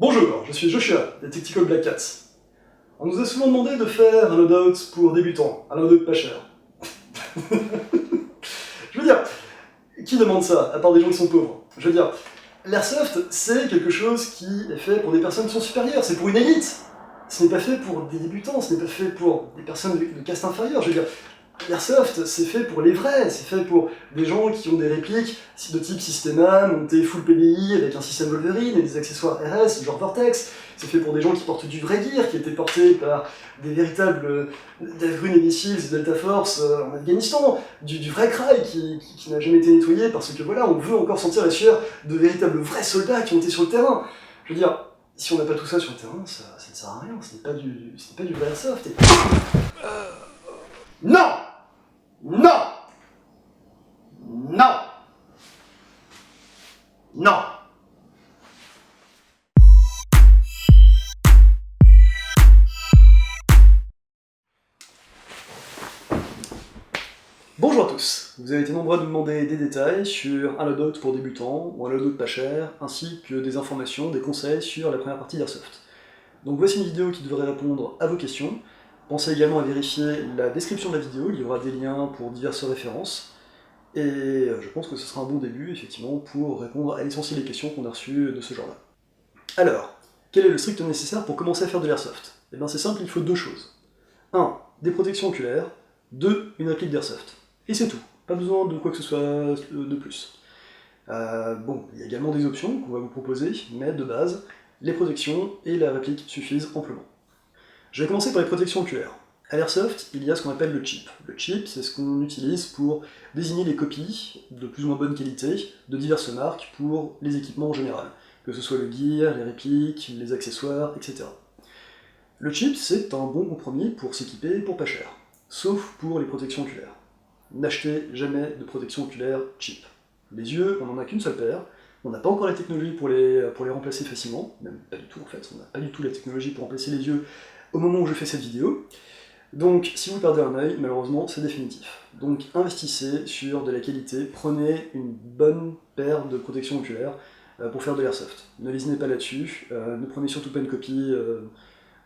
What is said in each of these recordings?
Bonjour, je suis Joshua, des Tactical Black Cats. On nous a souvent demandé de faire un loadout pour débutants, un loadout pas cher. Je veux dire, qui demande ça, à part des gens qui sont pauvres? Je veux dire, l'airsoft, c'est quelque chose qui est fait pour des personnes qui sont supérieures, c'est pour une élite. Ce n'est pas fait pour des débutants, ce n'est pas fait pour des personnes de caste inférieure. Je veux dire, l'airsoft, c'est fait pour les vrais, c'est fait pour des gens qui ont des répliques de type Systema, montées full PDI avec un système Wolverine et des accessoires RS, genre Vortex. C'est fait pour des gens qui portent du vrai gear, qui a été porté par des véritables Deathgrune et Missiles et Delta Force en Afghanistan, du vrai crail qui n'a jamais été nettoyé parce que voilà, on veut encore sentir la sueur de véritables vrais soldats qui ont été sur le terrain. Je veux dire, si on n'a pas tout ça sur le terrain, ça ne sert à rien, ce n'est pas du vrai airsoft. Et... Non! Non! Non! Non! Bonjour à tous, vous avez été nombreux à nous demander des détails sur un loadout pour débutants ou un loadout pas cher, ainsi que des informations, des conseils sur la première partie d'Airsoft. Donc voici une vidéo qui devrait répondre à vos questions. Pensez également à vérifier la description de la vidéo, il y aura des liens pour diverses références. Et je pense que ce sera un bon début, effectivement, pour répondre à l'essentiel des questions qu'on a reçues de ce genre-là. Alors, quel est le strict nécessaire pour commencer à faire de l'airsoft? Eh bien c'est simple, il faut deux choses. 1. Des protections oculaires. 2. Une réplique d'airsoft. Et c'est tout, pas besoin de quoi que ce soit de plus. Bon, il y a également des options qu'on va vous proposer, mais de base, les protections et la réplique suffisent amplement. Je vais commencer par les protections oculaires. À l'airsoft, il y a ce qu'on appelle le chip. Le chip, c'est ce qu'on utilise pour désigner les copies de plus ou moins bonne qualité de diverses marques pour les équipements en général, que ce soit le gear, les répliques, les accessoires, etc. Le chip, c'est un bon compromis pour s'équiper pour pas cher, sauf pour les protections oculaires. N'achetez jamais de protection oculaire cheap. Les yeux, on n'en a qu'une seule paire, on n'a pas encore la technologie pour les remplacer facilement, même pas du tout en fait, on n'a pas du tout la technologie pour remplacer les yeux au moment où je fais cette vidéo. Donc si vous perdez un œil, malheureusement c'est définitif. Donc investissez sur de la qualité, prenez une bonne paire de protection oculaire pour faire de l'airsoft. Ne lésinez pas là-dessus, ne prenez surtout pas une copie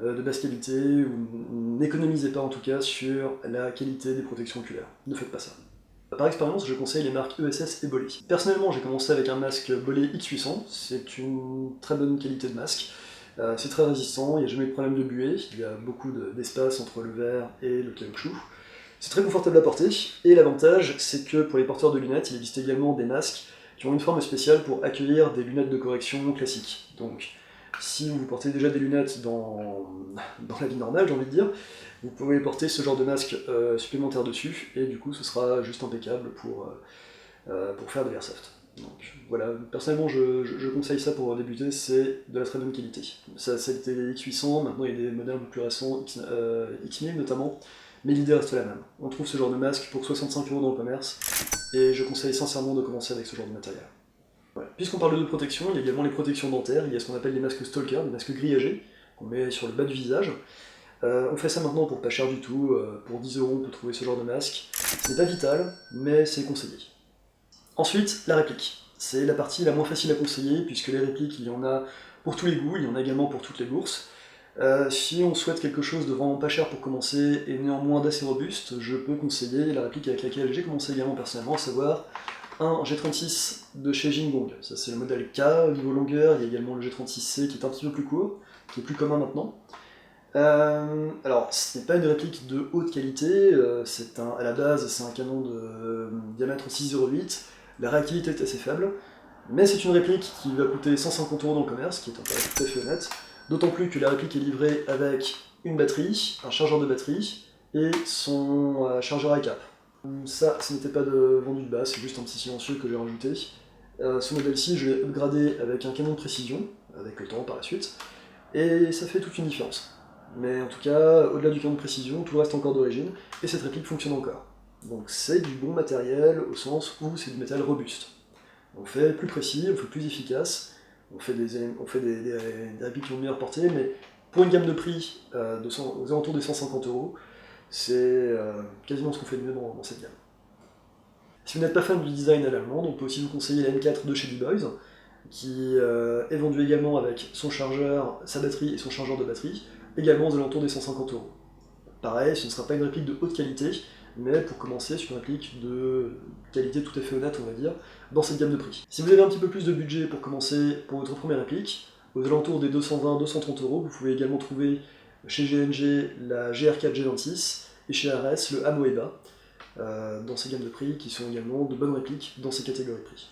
de basse qualité, ou n'économisez pas en tout cas sur la qualité des protections oculaires. Ne faites pas ça. Par expérience, je conseille les marques ESS et Bollé. Personnellement, j'ai commencé avec un masque Bollé X800, c'est une très bonne qualité de masque. C'est très résistant, il n'y a jamais de problème de buée, il y a beaucoup d'espace entre le verre et le caoutchouc. C'est très confortable à porter, et l'avantage, c'est que pour les porteurs de lunettes, il existe également des masques qui ont une forme spéciale pour accueillir des lunettes de correction classiques. Donc, si vous portez déjà des lunettes dans la vie normale, j'ai envie de dire, vous pouvez porter ce genre de masque supplémentaire dessus, et du coup ce sera juste impeccable pour faire de l'airsoft. Donc voilà, personnellement je conseille ça pour débuter, c'est de la très bonne qualité. Ça a été X800, maintenant il y a des modèles un peu plus récents, X1000 notamment, mais l'idée reste la même. On trouve ce genre de masque pour 65 € dans le commerce, et je conseille sincèrement de commencer avec ce genre de matériel. Ouais. Puisqu'on parle de protection, il y a également les protections dentaires, il y a ce qu'on appelle les masques stalker, des masques grillagés, qu'on met sur le bas du visage. On fait ça maintenant pour pas cher du tout, pour 10 € on peut trouver ce genre de masque. Ce n'est pas vital, mais c'est conseillé. Ensuite, la réplique. C'est la partie la moins facile à conseiller, puisque les répliques, il y en a pour tous les goûts, il y en a également pour toutes les bourses. Si on souhaite quelque chose de vraiment pas cher pour commencer, et néanmoins d'assez robuste, je peux conseiller la réplique avec laquelle j'ai commencé également personnellement, à savoir un G36 de chez Jingong. Ça c'est le modèle K au niveau longueur, il y a également le G36C qui est un petit peu plus court, qui est plus commun maintenant. Alors, ce n'est pas une réplique de haute qualité, à la base c'est un canon de diamètre 6,08, la réactivité est assez faible, mais c'est une réplique qui va coûter 150 € dans le commerce, qui est un tarif tout à fait honnête, d'autant plus que la réplique est livrée avec une batterie, un chargeur de batterie, et son chargeur à cap. Ça, ce n'était pas vendu de base, c'est juste un petit silencieux que j'ai rajouté. Ce modèle-ci, je l'ai upgradé avec un canon de précision, avec le temps par la suite, et ça fait toute une différence. Mais en tout cas, au-delà du canon de précision, tout reste encore d'origine, et cette réplique fonctionne encore. Donc c'est du bon matériel, au sens où c'est du métal robuste. On fait plus précis, on fait plus efficace, on fait des répliques qui ont une meilleure portée, mais pour une gamme de prix aux alentours des 150 €, c'est quasiment ce qu'on fait de mieux dans cette gamme. Si vous n'êtes pas fan du design à l'allemande, on peut aussi vous conseiller la M4 de chez B-Boys. qui est vendu également avec son chargeur, sa batterie et son chargeur de batterie, également aux alentours des 150 euros. Pareil, ce ne sera pas une réplique de haute qualité, mais pour commencer, c'est une réplique de qualité tout à fait honnête, on va dire, dans cette gamme de prix. Si vous avez un petit peu plus de budget pour commencer pour votre première réplique, aux alentours des 220-230 euros, vous pouvez également trouver chez GNG la GR4 G26 et chez RS le Amoeba, dans ces gammes de prix qui sont également de bonnes répliques dans ces catégories de prix.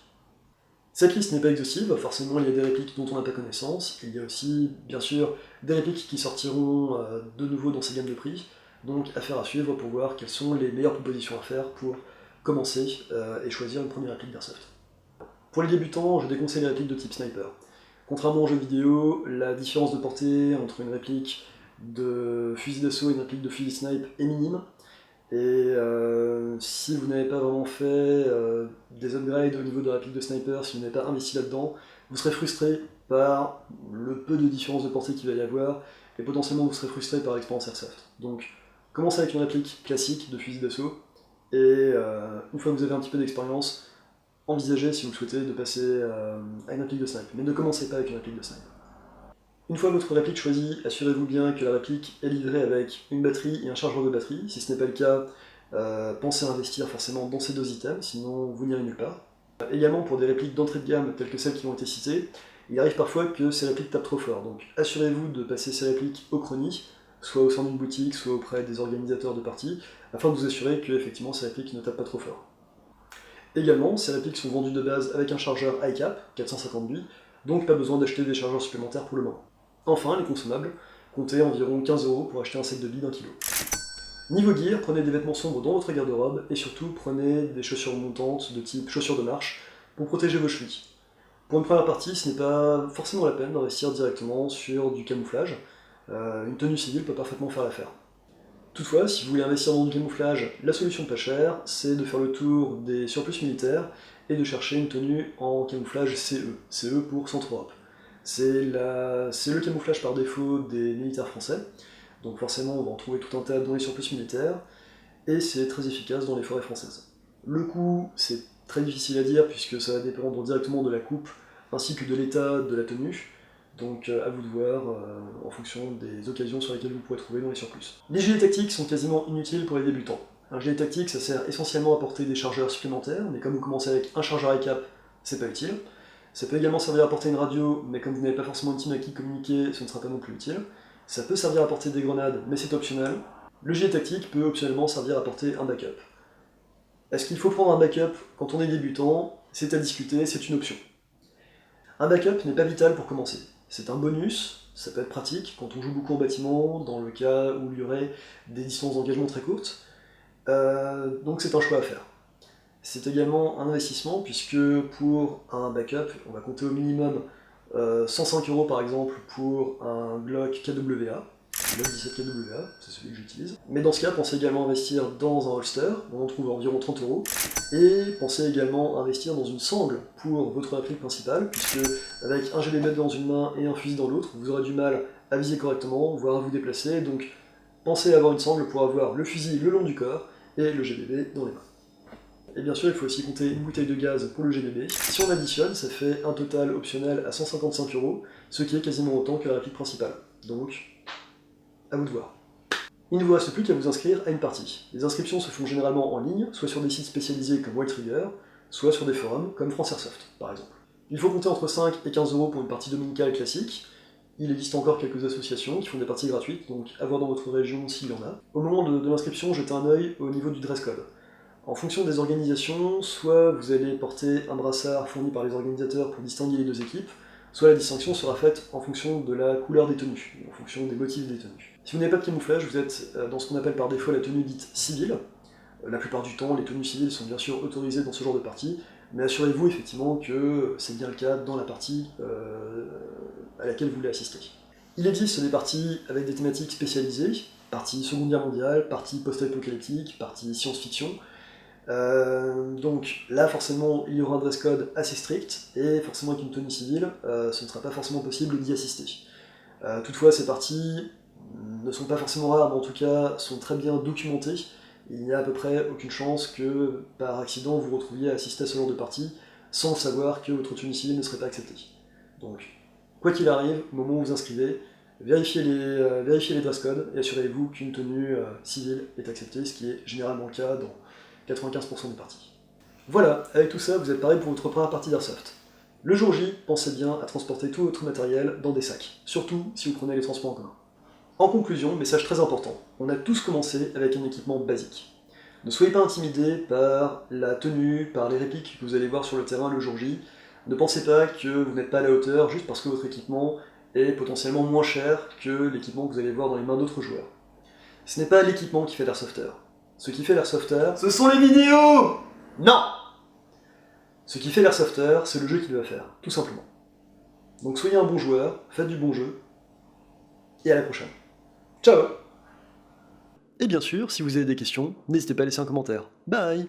Cette liste n'est pas exhaustive, forcément il y a des répliques dont on n'a pas connaissance, il y a aussi bien sûr des répliques qui sortiront de nouveau dans ces gammes de prix, donc affaire à suivre pour voir quelles sont les meilleures propositions à faire pour commencer et choisir une première réplique d'Airsoft. Pour les débutants, je déconseille les répliques de type sniper. Contrairement aux jeux vidéo, la différence de portée entre une réplique de fusil d'assaut et une réplique de fusil snipe est minime, et si vous n'avez pas vraiment fait des upgrades au niveau de la réplique de sniper, si vous n'avez pas investi là-dedans, vous serez frustré par le peu de différence de portée qu'il va y avoir, et potentiellement vous serez frustré par l'expérience Airsoft. Donc commencez avec une réplique classique de fusil d'assaut, et une fois que vous avez un petit peu d'expérience, envisagez si vous le souhaitez de passer à une réplique de snipe, mais ne commencez pas avec une réplique de snipe. Une fois votre réplique choisie, assurez-vous bien que la réplique est livrée avec une batterie et un chargeur de batterie. Si ce n'est pas le cas, pensez à investir forcément dans ces deux items, sinon vous n'irez nulle part. Également pour des répliques d'entrée de gamme telles que celles qui ont été citées, il arrive parfois que ces répliques tapent trop fort, donc assurez-vous de passer ces répliques au chrony, soit au sein d'une boutique, soit auprès des organisateurs de parties, afin de vous assurer que effectivement ces répliques ne tapent pas trop fort. Également, ces répliques sont vendues de base avec un chargeur iCap 450 billes, donc pas besoin d'acheter des chargeurs supplémentaires pour le moment. Enfin, les consommables, comptez environ 15 € pour acheter un set de billes d'1 kg. Niveau gear, prenez des vêtements sombres dans votre garde-robe, et surtout prenez des chaussures montantes de type chaussures de marche pour protéger vos chevilles. Pour une première partie, ce n'est pas forcément la peine d'investir directement sur du camouflage, une tenue civile peut parfaitement faire l'affaire. Toutefois, si vous voulez investir dans du camouflage, la solution pas chère, c'est de faire le tour des surplus militaires et de chercher une tenue en camouflage CE. CE pour Centre Europe. C'est le camouflage par défaut des militaires français, donc forcément on va en trouver tout un tas dans les surplus militaires, et c'est très efficace dans les forêts françaises. Le coût, c'est très difficile à dire puisque ça va dépendre directement de la coupe ainsi que de l'état de la tenue, donc à vous de voir en fonction des occasions sur lesquelles vous pourrez trouver dans les surplus. Les gilets tactiques sont quasiment inutiles pour les débutants. Un gilet tactique, ça sert essentiellement à porter des chargeurs supplémentaires, mais comme vous commencez avec un chargeur iCap, c'est pas utile. Ça peut également servir à porter une radio, mais comme vous n'avez pas forcément une team à qui communiquer, ce ne sera pas non plus utile. Ça peut servir à porter des grenades, mais c'est optionnel. Le gilet tactique peut optionnellement servir à porter un backup. Est-ce qu'il faut prendre un backup quand on est débutant? C'est à discuter, c'est une option. Un backup n'est pas vital pour commencer. C'est un bonus, ça peut être pratique quand on joue beaucoup en bâtiment, dans le cas où il y aurait des distances d'engagement très courtes. Donc c'est un choix à faire. C'est également un investissement puisque pour un backup, on va compter au minimum 105 € par exemple pour un Glock KWA, Glock 17 KWA, c'est celui que j'utilise. Mais dans ce cas, pensez également à investir dans un holster, on en trouve environ 30 €, et pensez également à investir dans une sangle pour votre réplique principale, puisque avec un GBB dans une main et un fusil dans l'autre, vous aurez du mal à viser correctement, voire à vous déplacer, donc pensez à avoir une sangle pour avoir le fusil le long du corps et le GBB dans les mains. Et bien sûr, il faut aussi compter une bouteille de gaz pour le GBB. Si on additionne, ça fait un total optionnel à 155 €, ce qui est quasiment autant que la réplique principale. Donc, à vous de voir. Il ne vous reste plus qu'à vous inscrire à une partie. Les inscriptions se font généralement en ligne, soit sur des sites spécialisés comme Wild Trigger, soit sur des forums comme France Airsoft, par exemple. Il faut compter entre 5 et 15 € pour une partie dominicale classique. Il existe encore quelques associations qui font des parties gratuites, donc à voir dans votre région s'il y en a. Au moment de l'inscription, jetez un œil au niveau du dress code. En fonction des organisations, soit vous allez porter un brassard fourni par les organisateurs pour distinguer les deux équipes, soit la distinction sera faite en fonction de la couleur des tenues, en fonction des motifs des tenues. Si vous n'avez pas de camouflage, vous êtes dans ce qu'on appelle par défaut la tenue dite civile. La plupart du temps, les tenues civiles sont bien sûr autorisées dans ce genre de partie, mais assurez-vous effectivement que c'est bien le cas dans la partie à laquelle vous voulez assister. Il existe des parties avec des thématiques spécialisées, partie Seconde Guerre mondiale, partie post-apocalyptique, partie science-fiction. Donc là forcément il y aura un dress code assez strict et forcément avec une tenue civile ce ne sera pas forcément possible d'y assister. Toutefois ces parties ne sont pas forcément rares mais en tout cas sont très bien documentées. Il n'y a à peu près aucune chance que par accident vous retrouviez à assister à ce genre de partie sans savoir que votre tenue civile ne serait pas acceptée. Donc, quoi qu'il arrive, au moment où vous inscrivez, vérifiez les dress codes et assurez-vous qu'une tenue civile est acceptée, ce qui est généralement le cas dans 95% des parties. Voilà, avec tout ça, vous êtes paré pour votre première partie d'Airsoft. Le jour J, pensez bien à transporter tout votre matériel dans des sacs, surtout si vous prenez les transports en commun. En conclusion, message très important, on a tous commencé avec un équipement basique. Ne soyez pas intimidés par la tenue, par les répliques que vous allez voir sur le terrain le jour J. Ne pensez pas que vous n'êtes pas à la hauteur juste parce que votre équipement est potentiellement moins cher que l'équipement que vous allez voir dans les mains d'autres joueurs. Ce n'est pas l'équipement qui fait l'airsofter. Ce qui fait l'airsofter, ce sont les vidéos! Non! Ce qui fait l'airsofter, c'est le jeu qu'il va faire, tout simplement. Donc soyez un bon joueur, faites du bon jeu, et à la prochaine. Ciao! Et bien sûr, si vous avez des questions, n'hésitez pas à laisser un commentaire. Bye!